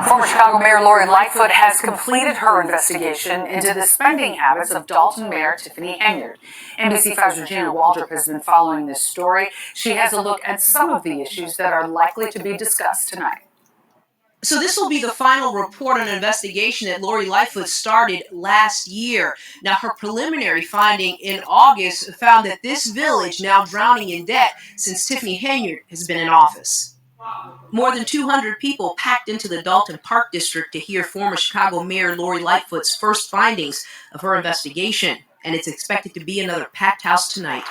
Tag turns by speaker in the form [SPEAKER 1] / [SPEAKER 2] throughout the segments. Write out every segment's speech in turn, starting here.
[SPEAKER 1] Former Chicago Mayor Lori Lightfoot has completed her investigation into the spending habits of Dolton Mayor Tiffany Henyard. NBC5's Regina Waldrop has been following this story. She has a look at some of the issues that are likely to be discussed tonight.
[SPEAKER 2] So this will be the final report on an investigation that Lori Lightfoot started last year. Now, her preliminary finding in August found that this village now drowning in debt since Tiffany Henyard has been in office. More than 200 people packed into the Dolton Park District to hear former Chicago Mayor Lori Lightfoot's first findings of her investigation, and it's expected to be another packed house tonight.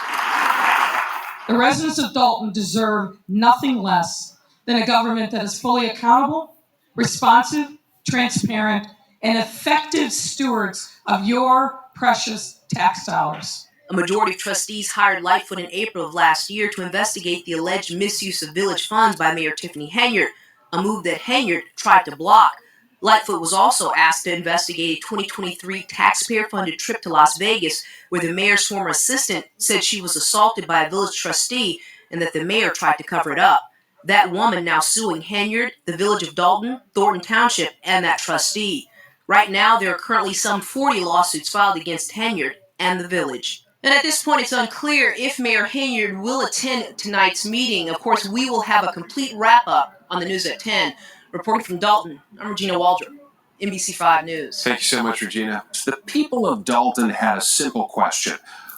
[SPEAKER 3] The residents of Dolton deserve nothing less than a government that is fully accountable, responsive, transparent, and effective stewards of your precious tax dollars.
[SPEAKER 2] A majority of trustees hired Lightfoot in April of last year to investigate the alleged misuse of village funds by Mayor Tiffany Henyard, a move that Henyard tried to block. Lightfoot was also asked to investigate a 2023 taxpayer-funded trip to Las Vegas, where the mayor's former assistant said she was assaulted by a village trustee and that the mayor tried to cover it up. That woman now suing Henyard, the village of Dolton, Thornton Township, and that trustee. Right now, there are currently some 40 lawsuits filed against Henyard and the village. And at this point, it's unclear if Mayor Henyard will attend tonight's meeting. Of course, we will have a complete wrap-up on the news at 10. Reporting from Dolton, I'm Regina Waldrop, NBC5 News.
[SPEAKER 4] Thank you so much, Regina. The people of Dolton had a simple question.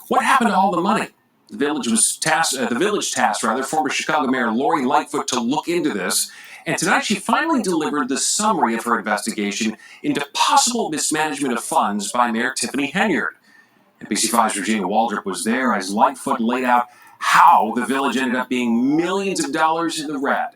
[SPEAKER 4] What happened to all the money? The village tasked former Chicago Mayor Lori Lightfoot to look into this. And tonight she finally delivered the summary of her investigation into possible mismanagement of funds by Mayor Tiffany Henyard. NBC5's Regina Waldrop was there as Lightfoot laid out how the village ended up being millions of dollars in the red.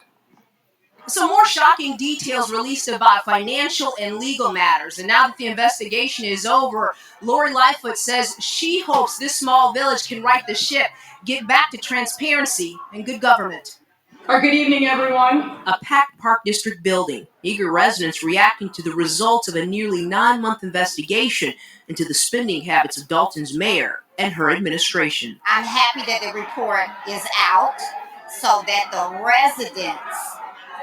[SPEAKER 2] Some more shocking details released about financial and legal matters. And now that the investigation is over, Lori Lightfoot says she hopes this small village can right the ship, get back to transparency and good government.
[SPEAKER 3] Good evening, everyone.
[SPEAKER 2] A packed Park District building, eager residents reacting to the results of a nearly 9-month investigation into the spending habits of Dolton's mayor and her administration.
[SPEAKER 5] I'm happy that the report is out so that the residents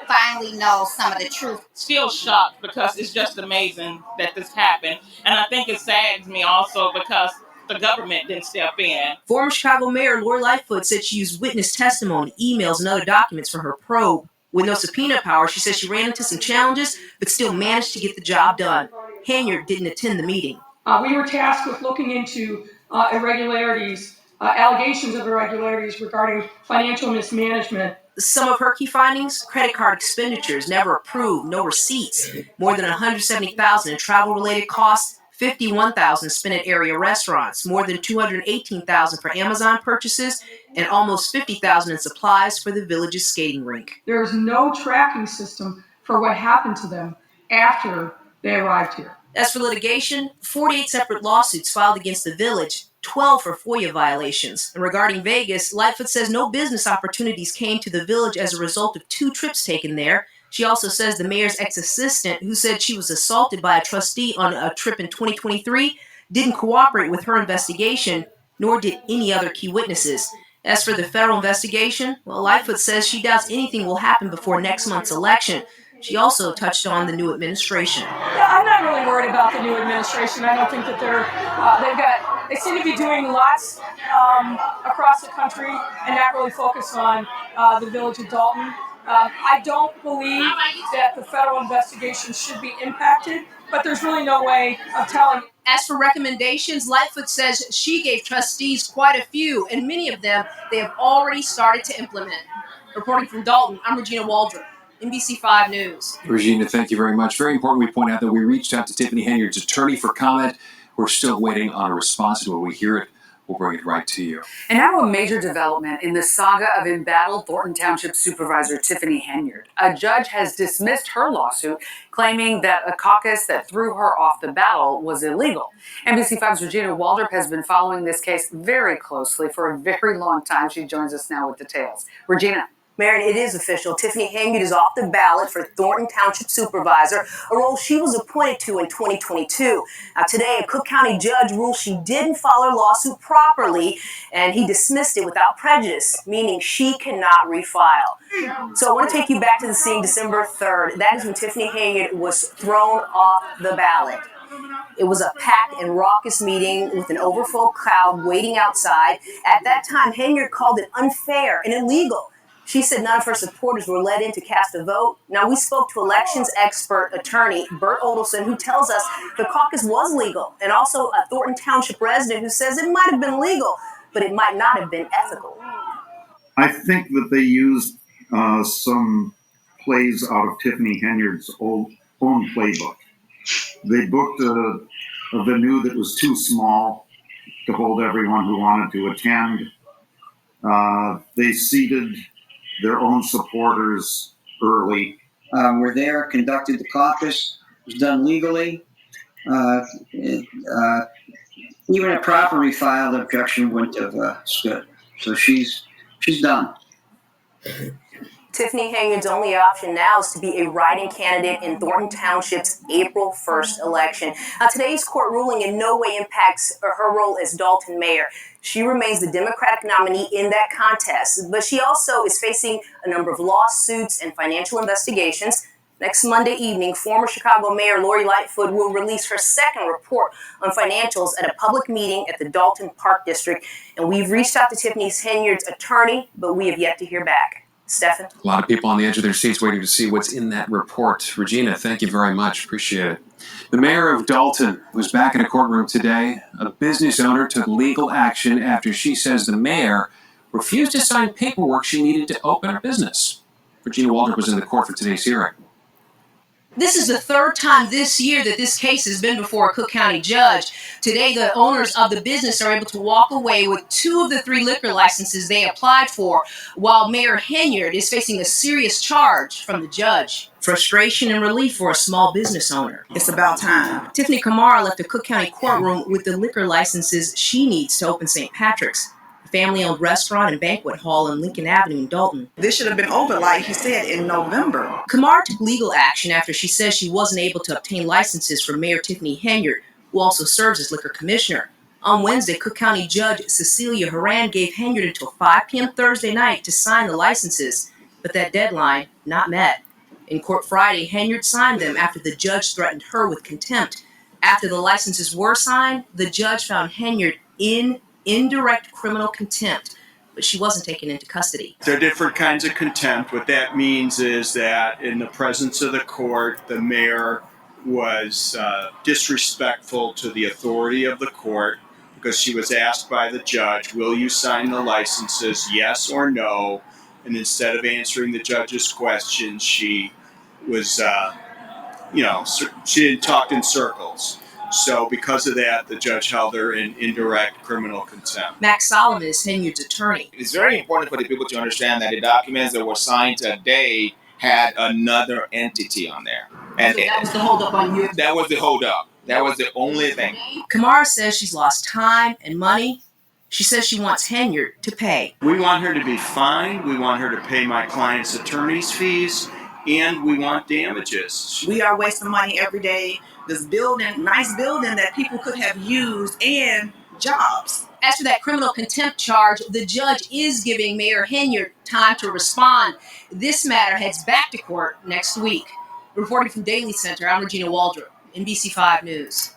[SPEAKER 5] finally know some of the truth.
[SPEAKER 6] Still shocked because it's just amazing that this happened. And I think it saddens me also because the government didn't step in.
[SPEAKER 2] Former Chicago Mayor Lori Lightfoot said she used witness testimony, emails, and other documents for her probe. With no subpoena power, she says she ran into some challenges, but still managed to get the job done. Henyard didn't attend the meeting.
[SPEAKER 3] We were tasked with looking into irregularities, allegations of irregularities regarding financial mismanagement.
[SPEAKER 2] Some of her key findings: credit card expenditures never approved, no receipts, more than $170,000 in travel-related costs, $51,000 spent at area restaurants, more than $218,000 for Amazon purchases, and almost $50,000 in supplies for the village's skating rink.
[SPEAKER 3] There is no tracking system for what happened to them after they arrived here.
[SPEAKER 2] As for litigation, 48 separate lawsuits filed against the village, 12 for FOIA violations. And regarding Vegas, Lightfoot says no business opportunities came to the village as a result of 2 trips taken there. She also says the mayor's ex-assistant, who said she was assaulted by a trustee on a trip in 2023, didn't cooperate with her investigation, nor did any other key witnesses. As for the federal investigation, well, Lightfoot says she doubts anything will happen before next month's election. She also touched on the new administration.
[SPEAKER 3] Yeah, I'm not really worried about the new administration. I don't think that they seem to be doing lots across the country and not really focused on the village of Dolton. I don't believe that the federal investigation should be impacted, but there's really no way of telling.
[SPEAKER 2] As for recommendations, Lightfoot says she gave trustees quite a few, and many of them they have already started to implement. Reporting from Dolton, I'm Regina Waldrop, NBC5 News.
[SPEAKER 4] Regina, thank you very much. Very important we point out that we reached out to Tiffany Henyard's attorney for comment. We're still waiting on a response, and when we hear it, we'll bring it right to you.
[SPEAKER 1] And now a major development in the saga of embattled Thornton Township Supervisor Tiffany Henyard. A judge has dismissed her lawsuit, claiming that a caucus that threw her off the ballot was illegal. NBC5's Regina Waldrop has been following this case very closely for a very long time. She joins us now with details. Regina.
[SPEAKER 2] Marion, it is official. Tiffany Henyard is off the ballot for Thornton Township Supervisor, a role she was appointed to in 2022. Now, today, a Cook County judge ruled she didn't file her lawsuit properly, and he dismissed it without prejudice, meaning she cannot refile. So I want to take you back to the scene December 3rd. That is when Tiffany Henyard was thrown off the ballot. It was a packed and raucous meeting with an overfull crowd waiting outside. At that time, Henyard called it unfair and illegal. She said none of her supporters were let in to cast a vote. Now, we spoke to elections expert attorney Bert Odelson, who tells us the caucus was legal, and also a Thornton Township resident who says it might have been legal, but it might not have been ethical.
[SPEAKER 7] I think that they used some plays out of Tiffany Henyard's own playbook. They booked a venue that was too small to hold everyone who wanted to attend. They seated their own supporters early.
[SPEAKER 8] Were there, conducted the caucus, was done legally. Even a properly filed objection wouldn't have stood. So she's done.
[SPEAKER 2] Tiffany Henyard's only option now is to be a write-in candidate in Thornton Township's April 1st election. Now, today's court ruling in no way impacts her role as Dolton mayor. She remains the Democratic nominee in that contest, but she also is facing a number of lawsuits and financial investigations. Next Monday evening, former Chicago Mayor Lori Lightfoot will release her second report on financials at a public meeting at the Dolton Park District. And we've reached out to Tiffany Henyard's attorney, but we have yet to hear back. Stefan?
[SPEAKER 4] A lot of people on the edge of their seats waiting to see what's in that report. Regina, thank you very much. Appreciate it. The mayor of Dolton was back in a courtroom today. A business owner took legal action after she says the mayor refused to sign paperwork she needed to open her business. Regina Waldrop was in the court for today's hearing.
[SPEAKER 2] This is the third time this year that this case has been before a Cook County judge. Today, the owners of the business are able to walk away with 2 of the 3 liquor licenses they applied for, while Mayor Henyard is facing a serious charge from the judge. Frustration and relief for a small business owner.
[SPEAKER 9] It's about time.
[SPEAKER 2] Tiffany Kamara left the Cook County courtroom with the liquor licenses she needs to open St. Patrick's, a family-owned restaurant and banquet hall on Lincoln Avenue in Dolton.
[SPEAKER 9] This should have been over, like he said, in November.
[SPEAKER 2] Kamara took legal action after she says she wasn't able to obtain licenses from Mayor Tiffany Henyard, who also serves as liquor commissioner. On Wednesday, Cook County Judge Cecilia Horan gave Henyard until 5 p.m. Thursday night to sign the licenses, but that deadline not met. In court Friday, Henyard signed them after the judge threatened her with contempt. After the licenses were signed, the judge found Henyard in indirect criminal contempt, but she wasn't taken into custody.
[SPEAKER 10] There are different kinds of contempt. What that means is that in the presence of the court, the mayor was disrespectful to the authority of the court because she was asked by the judge, will you sign the licenses, yes or no? And instead of answering the judge's question, she was, she talked in circles. So because of that, the judge held her in indirect criminal contempt.
[SPEAKER 2] Max Solomon is Henyard's attorney.
[SPEAKER 11] It's very important for the people to understand that the documents that were signed today had another entity on there. And
[SPEAKER 2] So that was the holdup on you.
[SPEAKER 11] that was the holdup. That was the only thing.
[SPEAKER 2] Kamara says she's lost time and money. She says she wants Henyard to pay.
[SPEAKER 10] We want her to be fined. We want her to pay my client's attorney's fees. And we want damages.
[SPEAKER 9] We are wasting money every day. This building, nice building that people could have used, and jobs.
[SPEAKER 2] As for that criminal contempt charge, the judge is giving Mayor Henyard time to respond. This matter heads back to court next week. Reporting from Daily Center, I'm Regina Waldrop, NBC5 News.